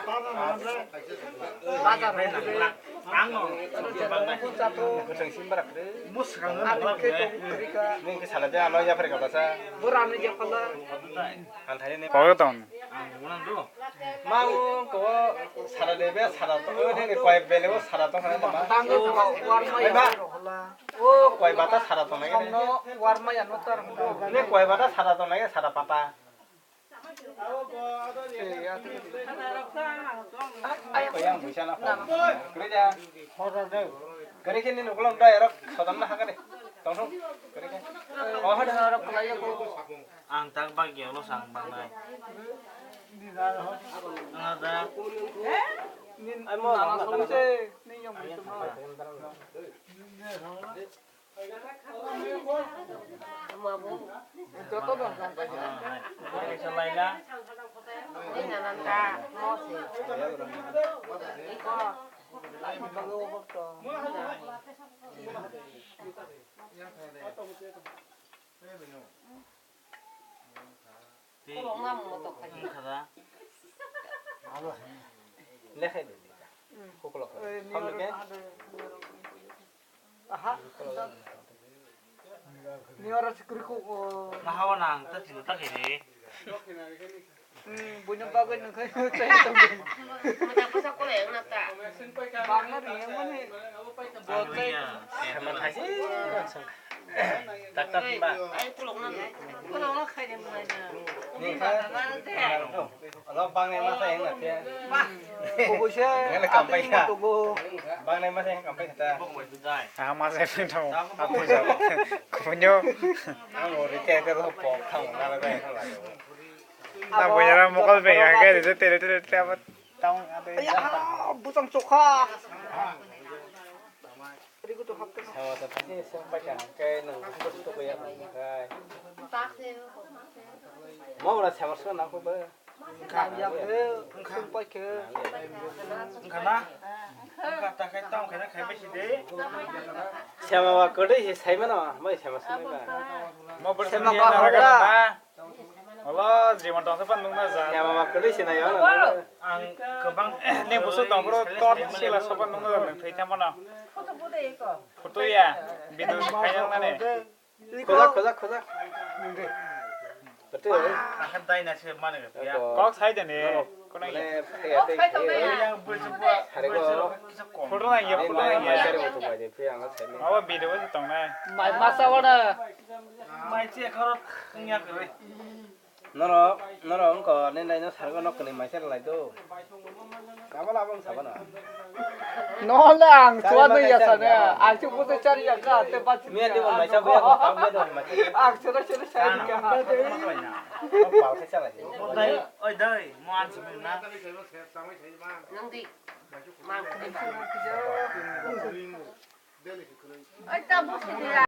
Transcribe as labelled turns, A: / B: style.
A: 맞아. 앙어.
B: 그정 심바라 그래.
A: 무스강은
B: 그러니까 네 살아자 알아야 파리 가봐서.
A: 뭐라는 게 컬러.
B: 안 타네.
C: 거기던
A: 뭐란도.
B: 마우 그거 살아내면 살아도 어디 거에 배내고 살아도 하는 거.
A: 당근 warma 컬러.
B: 오 거에 받아 살아도 나게.
A: 성노 warma ya no tar.
B: 네 거에 받아 살아도 나게 살아 받아. yang bisa nak kerja kerja ni nukulam dah erok sodam nak kare tolong kerja oh ada erok kelaya ko
A: ang tagbag yo lo sang bangay ada
B: nin amo na solse ni yung itu joto dong sampai
A: selain lah
D: Ini nanti mau sih. Iko. Kalau nggak mau tuh kaji.
B: lekhe kukulok hamne
A: aha ni ora sikri ko
D: Mahawan ang tadi tak ini.
A: bunyong bagay ng kayo sa
D: Matapos ako lang nata.
A: bangar yang mana bote
B: sama thasi tak tak ba
D: Ay kulong na. Kulong na kaya mo na.
B: ni ka lo bang ne ma sa yang na tia
A: bubu siya
B: ngala kampay ka
A: tubo
B: bang ne ma sa yang kampay ta
C: 아마세 핀도 앞에서 군요
B: ang ori te te lo po thang na la dai thang la
C: 나 뭐냐라 먹을 배 야게 이제 때려 때려 다운 아들
A: ya busang suka kerigo to hapte
B: sama sa thasi sampai ka kai nang ko to ko ya kai
D: Taksi.
B: mau la sama sa na ko ba
A: kaya ke sumpai ke
D: Kana? Kata kay tao kaya kay ba si de?
B: sama wa ko dei sai ma na mai sama sa ba
C: 뭐 벌써
A: 세마가
C: 니나
A: 하라.
C: 하라 올라 지만 또 세번 농나 자
B: sama wa ko dei sina ya na
D: Ang kebang
C: 네 무슨 동으로 또 실라 세번 농나 자 페이타마나 포토야 비도 가양나네
B: khoza khoza betul
D: akan tayo na siya mana ka ya.
C: 꼭 사야 되네 그러나
B: boleh kayak
D: Yang bersebut
B: hari ko
C: 포토나 이게 포토나
B: mai
C: 이게
B: cari motor aja yang saya
C: 아와 비디오 동네
A: mai masawana
D: mai siya karot kanya kare.
B: nó có nên đây nó thằng nó cần máy sẽ lại đâu cá mà làm sao nó
A: no lang suanu ya sana aku butuh cari ya ka te pas
B: miền đi mà máy sao bây giờ có miền đâu mà chơi
A: sura saya ka
B: nó bảo thế sao lại
D: Đây, ơi đây, mau ăn gì mình na.
E: Nanti, mang.
A: Ay, tapos hindi